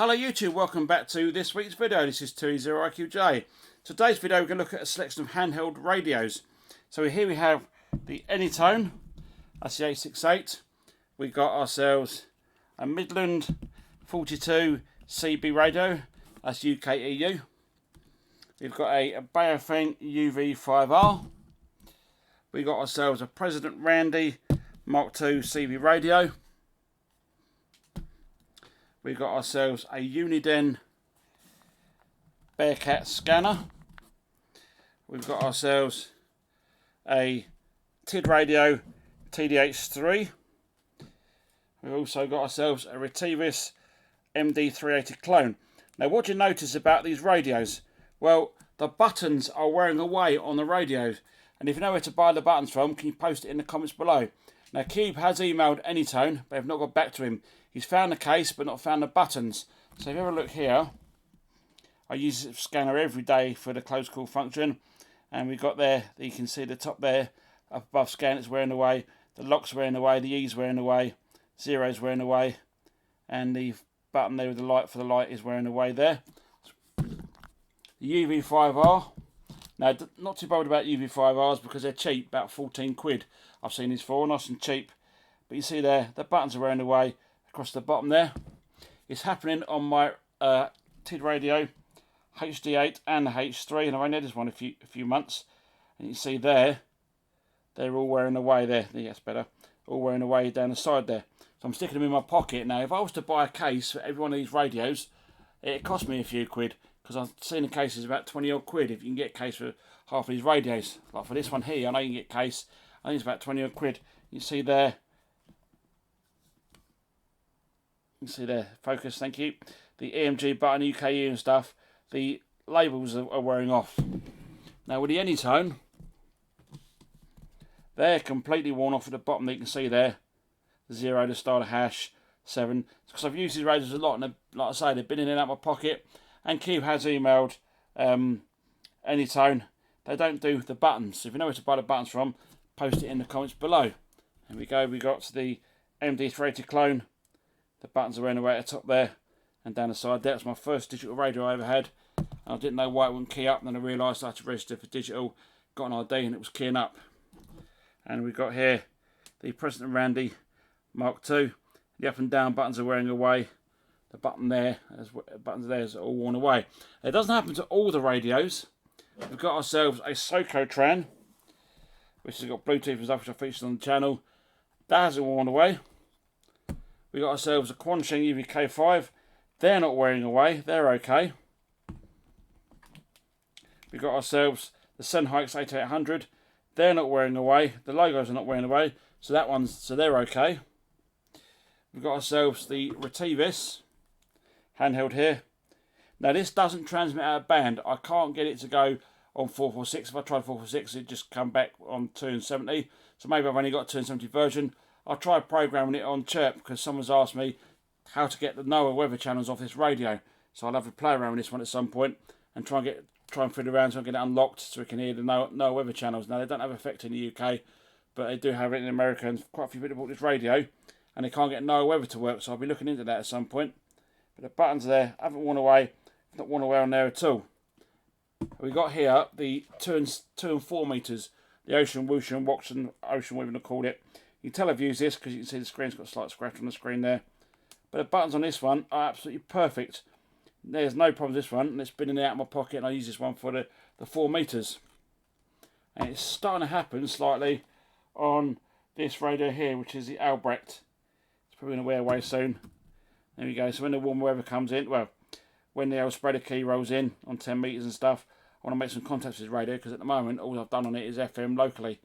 Hello YouTube, welcome back to this week's video. This is 20IQJ. Today's video we're going to look at a selection of handheld radios. So here we have the Anytone, that's the 868. We got ourselves a Midland 42 CB radio, that's UK EU. We've got a Baofeng UV5R. We got ourselves a President Randy Mark II CB radio. We've got ourselves a Uniden Bearcat scanner. We've got ourselves a TID radio TDH3. We've also got ourselves a Retivis MD380 clone. Now what do you notice about these radios? Well, the buttons are wearing away on the radios. And if you know where to buy the buttons from, can you post it in the comments below? Now Cube has emailed Anytone, but I've not got back to him. He's found the case, but not found the buttons. So if you have a look here, I use the scanner every day for the close call function. And we've got there, you can see the top there, up above scan, it's wearing away. The lock's wearing away, the E's wearing away, zero's wearing away. And the button there with the light for the light is wearing away there. The UV5R. Now, not too bothered about UV5Rs because they're cheap, about 14 quid. I've seen these for, nice and cheap. But you see there, the buttons are wearing away across the bottom there. It's happening on my TID radio HD8 and the H3, and I've only had this one a few months. And you see there, they're all wearing away there. Yeah, that's better. All wearing away down the side there. So I'm sticking them in my pocket. Now, if I was to buy a case for every one of these radios, it cost me a few quid. Because I've seen the case is about 20 odd quid if you can get a case for half of these radios. Like for this one here, I know you can get a case. I think it's about 20 odd quid. You see there. You see there. Focus, thank you. The EMG button, UKU and stuff. The labels are wearing off. Now with the Anytone, they're completely worn off at the bottom. You can see there. The 0, the star, the hash, 7. Because I've used these radios a lot, and like I say, they've been in and out of my pocket. And Cube has emailed Anytone. They don't do the buttons. So if you know where to buy the buttons from, post it in the comments below. There we go. We got the MD380 clone. The buttons are wearing away at the top there and down the side there. That's my first digital radio I ever had. I didn't know why it wouldn't key up. And then I realised I had to register for digital. Got an ID and it was keying up. And we've got here the President Randy Mark II. The up and down buttons are wearing away. The button there, buttons there is all worn away. It doesn't happen to all the radios. We've got ourselves a Socotran, which has got Bluetooth and stuff, which I featured on the channel. That hasn't worn away. We got ourselves a Quansheng UVK5. They're not wearing away. They're okay. We got ourselves the Sennheiser 8800. They're not wearing away. The logos are not wearing away. So they're okay. We've got ourselves the Retivis handheld here. Now this doesn't transmit out of band. I can't get it to go on 446. If I tried 446, it just come back on 270. So maybe I've only got a 270 version. I'll try programming it on chirp because someone's asked me how to get the NOAA weather channels off this radio. So I'll have to play around with this one at some point and try and fiddle around so I can get it unlocked so we can hear the NOAA weather channels. Now they don't have effect in the UK, but they do have it in America, and quite a few people bought this radio and they can't get NOAA weather to work. So I'll be looking into that at some point. But the buttons there haven't worn away, not worn away on there at all. We've got here the 2 and 4 meters, the Ocean Whoosh and Watson Ocean, whatever you call it. You can tell I've used this because you can see the screen's got a slight scratch on the screen there. But the buttons on this one are absolutely perfect. There's no problem with this one, and it's been in and out of my pocket, and I use this one for the 4 meters. And it's starting to happen slightly on this radio here, which is the Albrecht. It's probably going to wear away soon. There we go. So when the warm weather comes in, well, when the old spreader key rolls in on 10 meters and stuff, I want to make some contacts with this radio because at the moment all I've done on it is FM locally,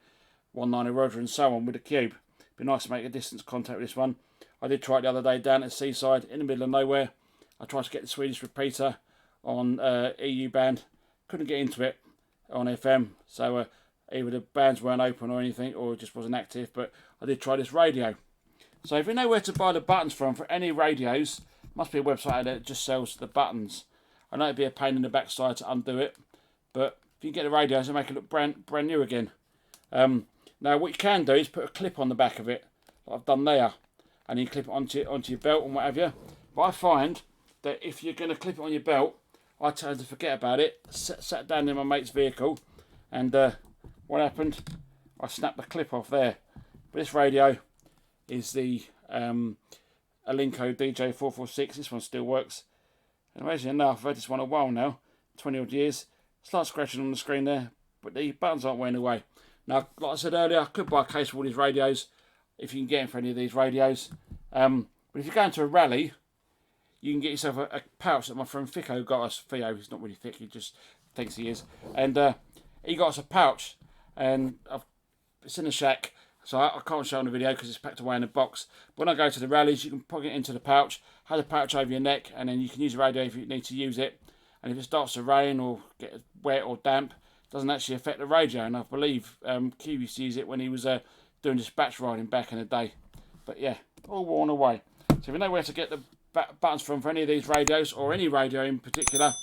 190 Roger and so on with the Cube. Be nice to make a distance contact with this one. I did try it the other day down at the seaside in the middle of nowhere. I tried to get the Swedish repeater on EU band, couldn't get into it on FM, so either the bands weren't open or anything, or it just wasn't active. But I did try this radio. So if you know where to buy the buttons from for any radios, must be a website out there that just sells the buttons. I know it'd be a pain in the backside to undo it, but if you get the radios, it'll make it look brand new again. Now what you can do is put a clip on the back of it, like I've done there, and you clip it onto your belt and what have you. But I find that if you're going to clip it on your belt, I tend to forget about it. Sat down in my mate's vehicle, and what happened? I snapped the clip off there. But this radio is the Alinco DJ446. This one still works. And amazingly enough, I've had this one a while now, 20 odd years. Slight scratching on the screen there, but the buttons aren't wearing away. Now, like I said earlier, I could buy a case for all these radios, if you can get them for any of these radios. But if you're going to a rally, you can get yourself a pouch that my friend Fico got us. Theo, he's not really thick, he just thinks he is. And he got us a pouch, and it's in the shack, so I can't show on the video because it's packed away in a box. But when I go to the rallies, you can plug it into the pouch, have the pouch over your neck, and then you can use the radio if you need to use it. And if it starts to rain or get wet or damp, it doesn't actually affect the radio. And I believe Q used to use it when he was doing dispatch riding back in the day. But yeah, all worn away. So if you know where to get the buttons from for any of these radios, or any radio in particular,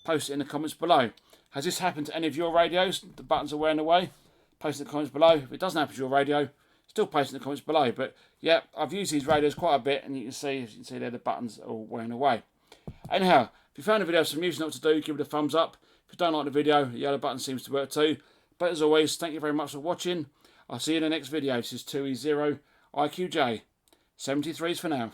post it in the comments below. Has this happened to any of your radios? The buttons are wearing away? Post in the comments below. If it doesn't happen to your radio, still post in the comments below. But yeah, I've used these radios quite a bit, and you can see there the buttons are all wearing away. Anyhow, if you found the video some use, know what to do, give it a thumbs up. If you don't like the video, the yellow button seems to work too. But as always, thank you very much for watching. I'll see you in the next video. This is 2E0 IQJ 73s for now.